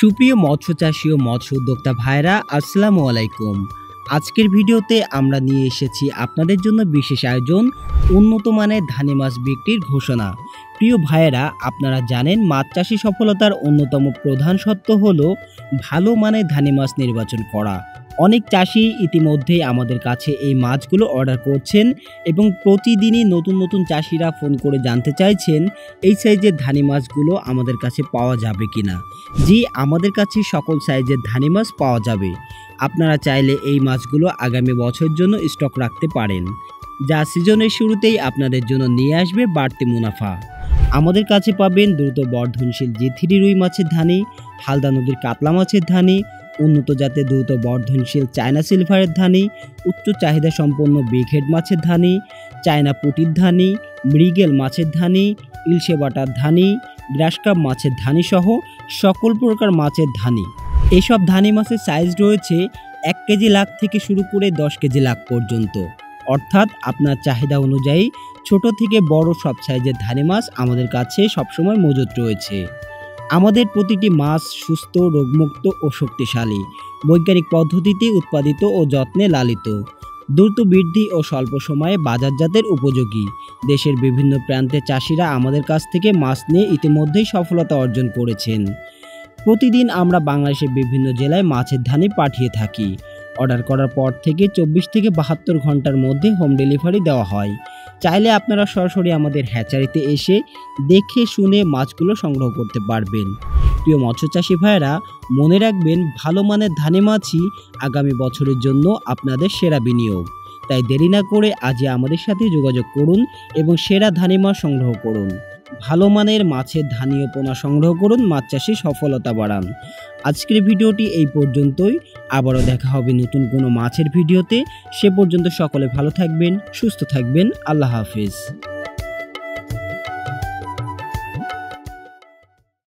সুপ্রিয় মৎস্য চাষী ও মৎস্য উদ্যোক্তা ভাইরা, আসসালামু আলাইকুম। আজকের ভিডিওতে আমরা নিয়ে এসেছি আপনাদের জন্য বিশেষ আয়োজন, উন্নত মানের ধানি মাছ বিক্রির ঘোষণা। প্রিয় ভাইয়েরা, আপনারা জানেন মাছ চাষী সফলতার অন্যতম প্রধান সত্য হলো ভালো মানের ধানি মাছ নির্বাচন করা। অনেক চাষি ইতিমধ্যেই আমাদের কাছে এই মাছগুলো অর্ডার করছেন এবং প্রতিদিনই নতুন নতুন চাষিরা ফোন করে জানতে চাইছেন এই সাইজের ধানি মাছগুলো আমাদের কাছে পাওয়া যাবে কিনা। জি, আমাদের কাছে সকল সাইজের ধানি মাছ পাওয়া যাবে। আপনারা চাইলে এই মাছগুলো আগামী বছরের জন্য স্টক রাখতে পারেন, যা সিজনের শুরুতেই আপনাদের জন্য নিয়ে আসবে বাড়তি মুনাফা। আমাদের কাছে পাবেন দ্রুত বর্ধনশীল G3 রুই মাছের ধানি, হালদা নদীর কাতলা মাছের ধানি, উন্নত জাতের দ্রুত বর্ধনশীল চায়না সিলভারের ধানি, উচ্চ চাহিদা সম্পন্ন বিগ হেড মাছের ধানি, চায়না পুটির ধানি, মৃগেল মাছের ধানি, ইলশে বাটার ধানি, গ্রাসকাপ মাছের ধানি সহ সকল প্রকার মাছের ধানি। এসব ধানি মাছের সাইজ রয়েছে 1 কেজি লাখ থেকে শুরু করে 10 কেজি লাখ পর্যন্ত। অর্থাৎ আপনার চাহিদা অনুযায়ী ছোট থেকে বড় সব সাইজের ধানি মাছ আমাদের কাছে সবসময় মজুদ রয়েছে। আমাদের প্রতিটি মাছ সুস্থ, রোগমুক্ত ও শক্তিশালী, বৈজ্ঞানিক পদ্ধতিতে উৎপাদিত ও যত্নে লালিত, দ্রুত বৃদ্ধি ও স্বল্প সময়ে বাজারজাতের উপযোগী। দেশের বিভিন্ন প্রান্তের চাষিরা আমাদের কাছ থেকে মাছ নিয়ে ইতিমধ্যেই সফলতা অর্জন করেছেন। প্রতিদিন আমরা বাংলাদেশের বিভিন্ন জেলায় মাছের ধানি পাঠিয়ে থাকি। অর্ডার করার পর থেকে 24 থেকে 72 ঘন্টার মধ্যে হোম ডেলিভারি দেওয়া হয়। চাইলে আপনারা সরাসরি আমাদের হ্যাচারিতে এসে দেখে শুনে মাছগুলো সংগ্রহ করতে পারবেন। প্রিয় মৎস্য চাষী ভাইয়েরা, মনে রাখবেন ভালো মানের ধানি মাছই আগামী বছরের জন্য আপনাদের সেরা বিনিয়োগ। তাই দেরি না করে আজই আমাদের সাথে যোগাযোগ করুন এবং সেরা ধানি মাছ সংগ্রহ করুন। ভালো মানের মাছের ধানি ও পোনা সংগ্রহ করুন, মাছ চাষে সফলতা বাড়ান। আজকের ভিডিওটি এই পর্যন্তই। আবারও দেখা হবে নতুন কোনো মাছের ভিডিওতে। সে পর্যন্ত সকলে ভালো থাকবেন, সুস্থ থাকবেন। আল্লাহ হাফেজ।